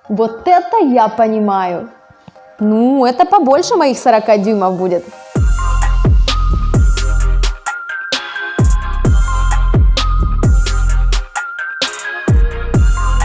Вот это я понимаю. Ну, это побольше моих 40 дюймов будет.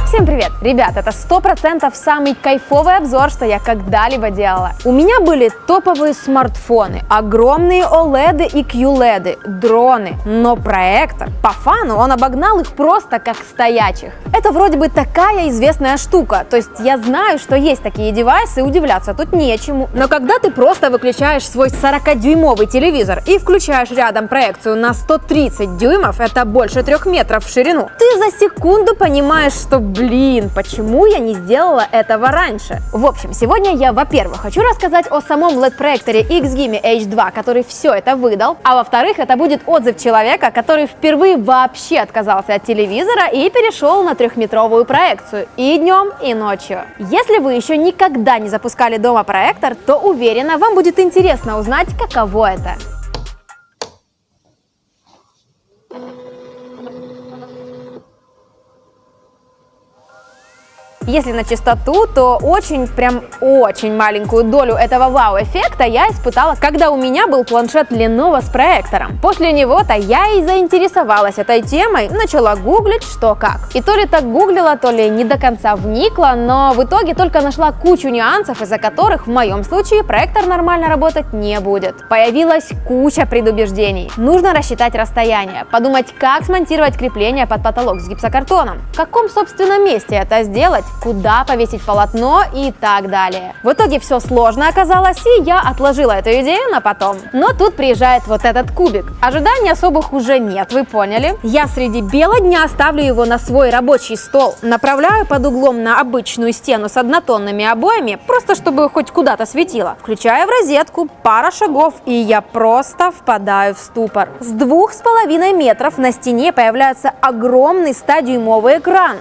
Всем привет! Ребят, это 100% самый кайфовый обзор, что я когда-либо делала. У меня были топовые смартфоны, огромные OLED и QLED, дроны, но проектор, по фану, он обогнал их просто как стоячих. Это вроде бы такая известная штука, то есть я знаю, что есть такие девайсы, удивляться тут нечему. Но когда ты просто выключаешь свой 40-дюймовый телевизор и включаешь рядом проекцию на 130 дюймов, это больше 3 метров в ширину, ты за секунду понимаешь, что блин, почему я не сделала этого раньше? В общем, сегодня я, во-первых, хочу рассказать о самом LED-проекторе XGIMI H2, который все это выдал, а во-вторых, это будет отзыв человека, который впервые вообще отказался от телевизора и перешел на 3-метровую проекцию и днем, и ночью. Если вы еще никогда не запускали дома проектор, то уверена, вам будет интересно узнать, каково это. Если на чистоту, то очень маленькую долю этого вау-эффекта я испытала, когда у меня был планшет Lenovo с проектором. После него-то я и заинтересовалась этой темой, начала гуглить что как. И то ли так гуглила, то ли не до конца вникла, но в итоге только нашла кучу нюансов, из-за которых в моем случае проектор нормально работать не будет. Появилась куча предубеждений. Нужно рассчитать расстояние, подумать, как смонтировать крепление под потолок с гипсокартоном, в каком, собственно, месте это сделать, куда повесить полотно и так далее. В итоге все сложно оказалось, и я отложила эту идею на потом. Но тут приезжает вот этот кубик. Ожиданий особых уже нет, вы поняли? Я среди бела дня ставлю его на свой рабочий стол, направляю под углом на обычную стену с однотонными обоями, просто чтобы хоть куда-то светило. Включаю в розетку, пара шагов, и я просто впадаю в ступор. С 2,5 метров на стене появляется огромный 100-дюймовый экран.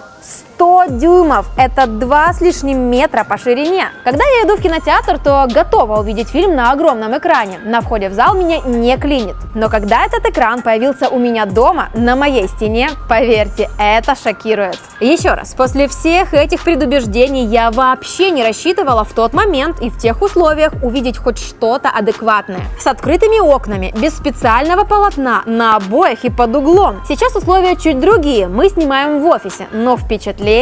100 дюймов – это 2 с лишним метра по ширине. Когда я иду в кинотеатр, то готова увидеть фильм на огромном экране. На входе в зал меня не клинит. Но когда этот экран появился у меня дома, на моей стене, поверьте, это шокирует. Еще раз, после всех этих предубеждений я вообще не рассчитывала в тот момент и в тех условиях увидеть хоть что-то адекватное. С открытыми окнами, без специального полотна, на обоях и под углом. Сейчас условия чуть другие, мы снимаем в офисе, но впечатления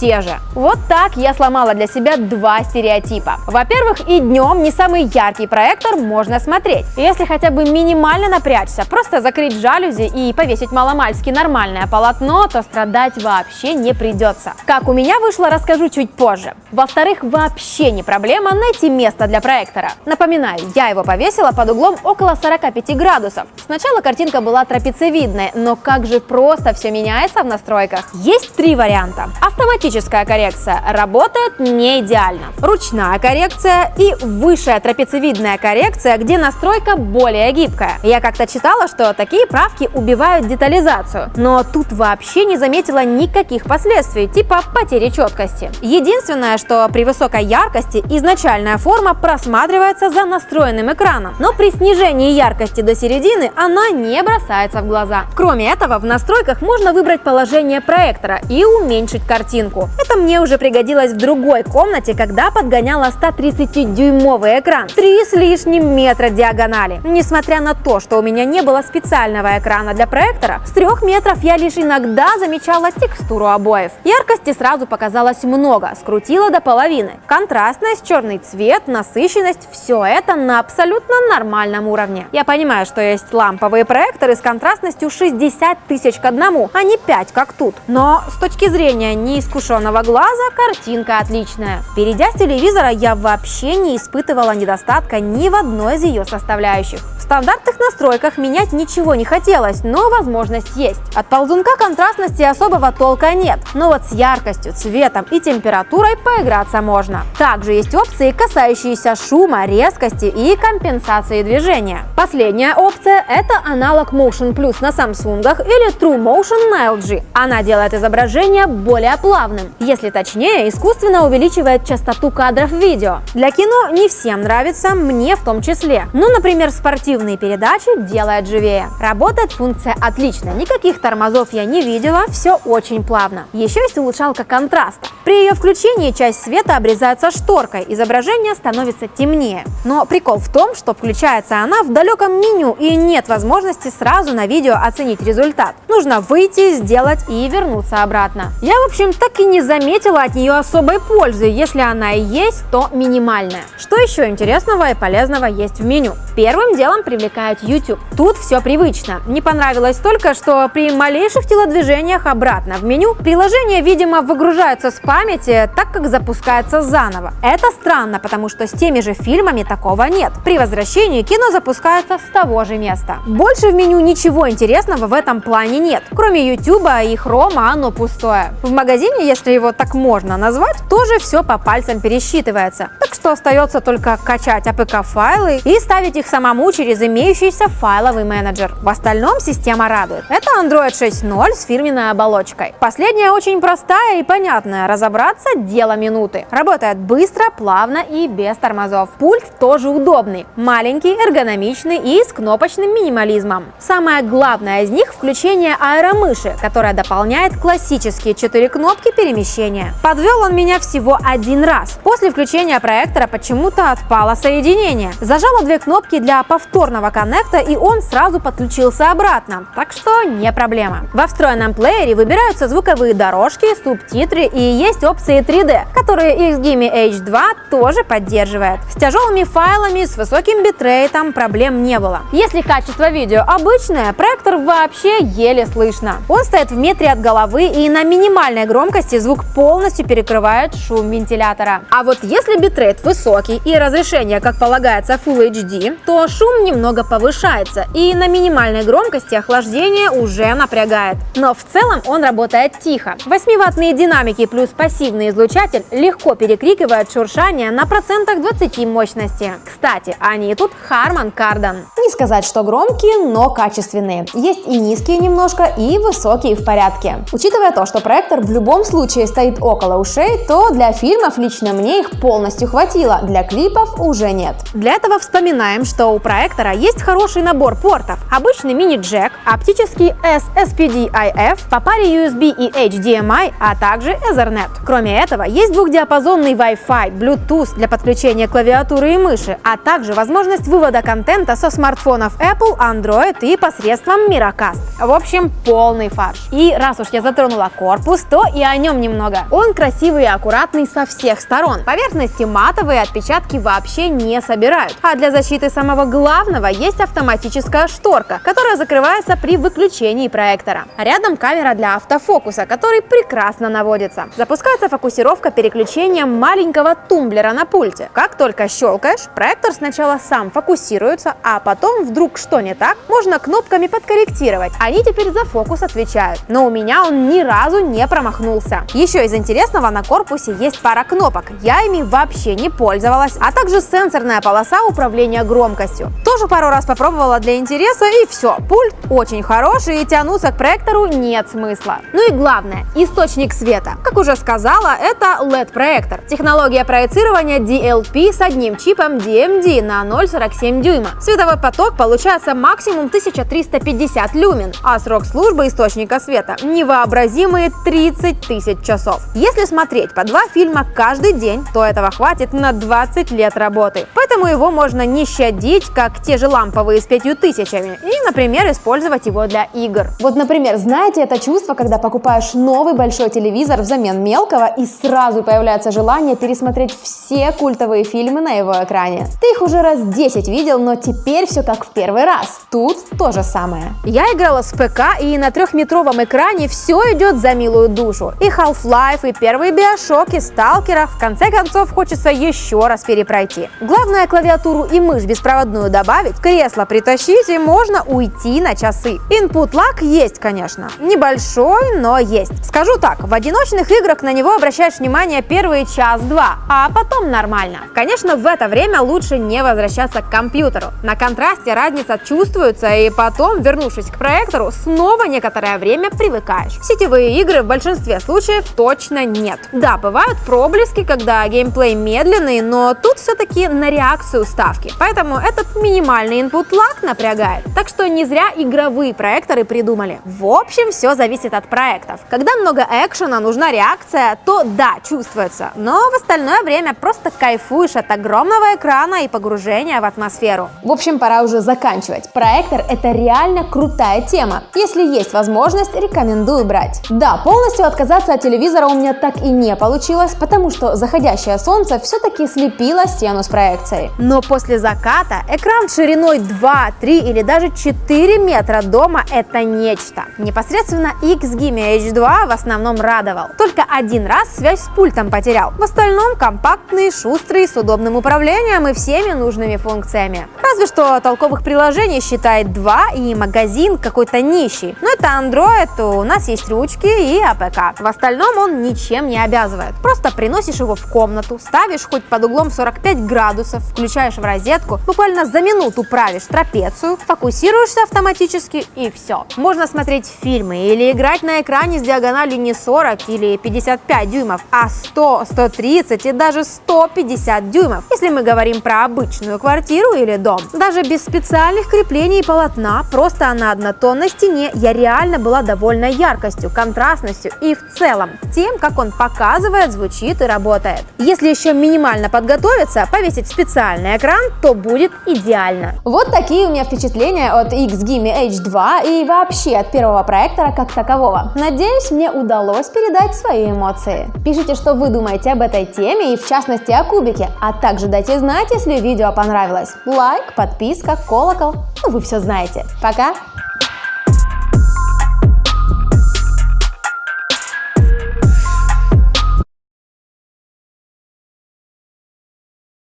те же. Вот так я сломала для себя 2 стереотипа. Во-первых, и днем не самый яркий проектор можно смотреть. Если хотя бы минимально напрячься, просто закрыть жалюзи и повесить маломальски нормальное полотно, то страдать вообще не придется. Как у меня вышло, расскажу чуть позже. Во-вторых, вообще не проблема найти место для проектора. Напоминаю, я его повесила под углом около 45 градусов. Сначала картинка была трапециевидной, но как же просто все меняется в настройках. Есть 3 варианта. Автоматическая коррекция работает не идеально. Ручная коррекция и высшая трапециевидная коррекция, где настройка более гибкая. Я как-то читала, что такие правки убивают детализацию, но тут вообще не заметила никаких последствий, типа потери четкости. Единственное, что при высокой яркости изначальная форма просматривается за настроенным экраном, но при снижении яркости до середины она не бросается в глаза. Кроме этого, в настройках можно выбрать положение проектора и уменьшить картинку. Это мне уже пригодилось в другой комнате, когда подгоняла 130-дюймовый экран, 3 с лишним метра диагонали. Несмотря на то, что у меня не было специального экрана для проектора, с 3 метров я лишь иногда замечала текстуру обоев. Яркости сразу показалось много, скрутила до половины. Контрастность, черный цвет, насыщенность – все это на абсолютно нормальном уровне. Я понимаю, что есть ламповые проекторы с контрастностью 60 тысяч к 1, а не 5, как тут. Но с точки зрения неискушенного глаза картинка отличная. Перейдя с телевизора, я вообще не испытывала недостатка ни в одной из ее составляющих. В стандартных настройках менять ничего не хотелось, но возможность есть. От ползунка контрастности особого толка нет, но вот с яркостью, цветом и температурой поиграться можно. Также есть опции, касающиеся шума, резкости и компенсации движения. Последняя опция – это аналог Motion Plus на Samsung или True Motion на LG. Она делает изображение более плавным. Если точнее, искусственно увеличивает частоту кадров видео. Для кино не всем нравится, мне в том числе. Ну, например, в спортивных непрерывные передачи делает живее. Работает функция отлично, никаких тормозов я не видела, все очень плавно. Еще есть улучшалка контраста. При ее включении часть света обрезается шторкой, изображение становится темнее. Но прикол в том, что включается она в далеком меню и нет возможности сразу на видео оценить результат. Нужно выйти, сделать и вернуться обратно. Я, в общем, так и не заметила от нее особой пользы, если она и есть, то минимальная. Что еще интересного и полезного есть в меню? Первым делом привлекает YouTube. Тут все привычно. Не понравилось только, что при малейших телодвижениях обратно в меню приложение, видимо, выгружается с памяти, так как запускается заново. Это странно, потому что с теми же фильмами такого нет. При возвращении кино запускается с того же места. Больше в меню ничего интересного в этом плане нет. Кроме YouTube и Хрома, оно пустое. В магазине, если его так можно назвать, тоже все по пальцам пересчитывается. Так что остается только качать APK-файлы и ставить их самому через имеющийся файловый менеджер. В остальном система радует. Это Android 6.0 с фирменной оболочкой. Последняя очень простая и понятная. Разобраться – дело минуты. Работает быстро, плавно и без тормозов. Пульт тоже удобный. Маленький, эргономичный и с кнопочным минимализмом. Самое главное из них – включение аэромыши, которая дополняет классические 4 кнопки перемещения. Подвел он меня всего один раз. После включения проектора почему-то отпало соединение. Зажала 2 кнопки для повторного коннекта, и он сразу подключился обратно. Так что не проблема. Во встроенном плеере выбираются звуковые дорожки, субтитры и есть опции 3D, которые XGIMI H2 тоже поддерживает. С тяжелыми файлами, с высоким битрейтом проблем не было. Если качество видео обычное, проектор вообще еле слышно. Он стоит в метре от головы, и на минимальной громкости звук полностью перекрывает шум вентилятора. А вот если битрейт высокий и разрешение, как полагается, Full HD, то шум немного повышается, и на минимальной громкости охлаждение уже напрягает. Но в целом он работает тихо. 8-ваттные динамики плюс пассивный излучатель легко перекрикивают шуршание на процентах 20 мощности. Кстати, они тут Harman Kardon. Не сказать, что громкие, но качественные. Есть и низкие немножко, и высокие в порядке. Учитывая то, что проектор в любом случае стоит около ушей, то для фильмов лично мне их полностью хватило, для клипов уже нет. Для этого вспоминаем, что у проектора есть хороший набор портов. Обычный мини-джек, оптический SSPDIF, по паре USB и HDMI, а также Ethernet. Кроме этого, есть двухдиапазонный Wi-Fi, Bluetooth для подключения клавиатуры и мыши, а также возможность вывода контента со смартфонов Apple, Android и посредством Miracast. В общем, полный фарш. И раз уж я затронула корпус, то и о нем немного. Он красивый и аккуратный со всех сторон. Поверхности матовые, отпечатки вообще не собирают. А для защиты самого главного есть автоматическая шторка, которая закрывается при выключении проектора. Рядом камера для автофокуса, который прекрасно наводится. Запускается фокусировка переключением маленького тумблера на пульте. Как только щелкаешь, проектор сначала сам фокусируется, а потом вдруг что не так, можно кнопками подкорректировать. Они теперь за фокус отвечают. Но у меня он ни разу не промахнулся. Еще из интересного, на корпусе есть пара кнопок. Я ими вообще не пользовалась, а также сенсорная полоса управления громкостью. Тоже пару раз попробовала для интереса, и все. Пульт очень хороший, и тянуться к проектору нет смысла. Ну и главное, источник света. Как уже сказала, это LED-проектор. Технология проецирования DLP с одним чипом DMD на 0,47 дюйма. Световой поток получается максимум 1350 люмен, а срок службы источника света невообразимые 30 тысяч часов. Если смотреть по 2 фильма каждый день, то этого хватит на 20 лет работы. Поэтому его можно не щадить, как те же ламповые с 5000, и, например, использовать его для игр. Вот, например, знаете это чувство, когда покупаешь новый большой телевизор взамен мелкого, и сразу появляется желание пересмотреть все культовые фильмы на его экране. Ты их уже раз 10 видел, но теперь все как в первый раз. Тут то же самое. Я играла с ПК, и на 3-метровом экране все идет за милую душу. И Half-Life, и первые Bioshock, и Stalker. В конце концов, хочется еще раз перепройти. Главное, клавиатуру и мышь беспроводную добавить, кресло притащить, и можно уйти на часы. Input lag есть, конечно. Небольшой, но есть. Скажу так, в одиночных играх на него обращаешь внимание первые час-два, а потом нормально. Конечно, в это время лучше не возвращаться к компьютеру. На контрасте разница чувствуется, и потом, вернувшись к проектору, снова некоторое время привыкаешь. Сетевые игры в большинстве случаев точно нет. Да, бывают проблески, когда геймплей медленный, но тут все-таки на реакцию ставки. Поэтому этот минимальный минимальный input lag напрягает. Так что не зря игровые проекторы придумали. В общем, все зависит от проектов. Когда много экшена, нужна реакция, то да, чувствуется. Но в остальное время просто кайфуешь от огромного экрана и погружения в атмосферу. В общем, пора уже заканчивать. Проектор — это реально крутая тема. Если есть возможность, рекомендую брать. Да, полностью отказаться от телевизора у меня так и не получилось, потому что заходящее солнце все-таки слепило стену с проекцией. Но после заката экран шириной 2, 3 или даже 4 метра дома — это нечто. Непосредственно XGIMI H2 в основном радовал. Только один раз связь с пультом потерял. В остальном компактный, шустрый, с удобным управлением и всеми нужными функциями. Разве что толковых приложений считает 2 и магазин какой-то нищий. Но это Android, у нас есть ручки и АПК. В остальном он ничем не обязывает. Просто приносишь его в комнату, ставишь хоть под углом 45 градусов, включаешь в розетку, буквально за минуту правишь трапецию, фокусируешься автоматически и все. Можно смотреть фильмы или играть на экране с диагональю не 40 или 55 дюймов, а 100, 130 и даже 150 дюймов, если мы говорим про обычную квартиру или дом. Даже без специальных креплений и полотна, просто на однотонной стене я реально была довольна яркостью, контрастностью и в целом тем, как он показывает, звучит и работает. Если еще минимально подготовиться, повесить специальный экран, то будет идеально. Вот такие у меня впечатления от XGIMI H2 и вообще от первого проектора как такового. Надеюсь, мне удалось передать свои эмоции. Пишите, что вы думаете об этой теме и в частности о кубике, а также дайте знать, если видео понравилось. Лайк, подписка, колокол, ну вы все знаете. Пока!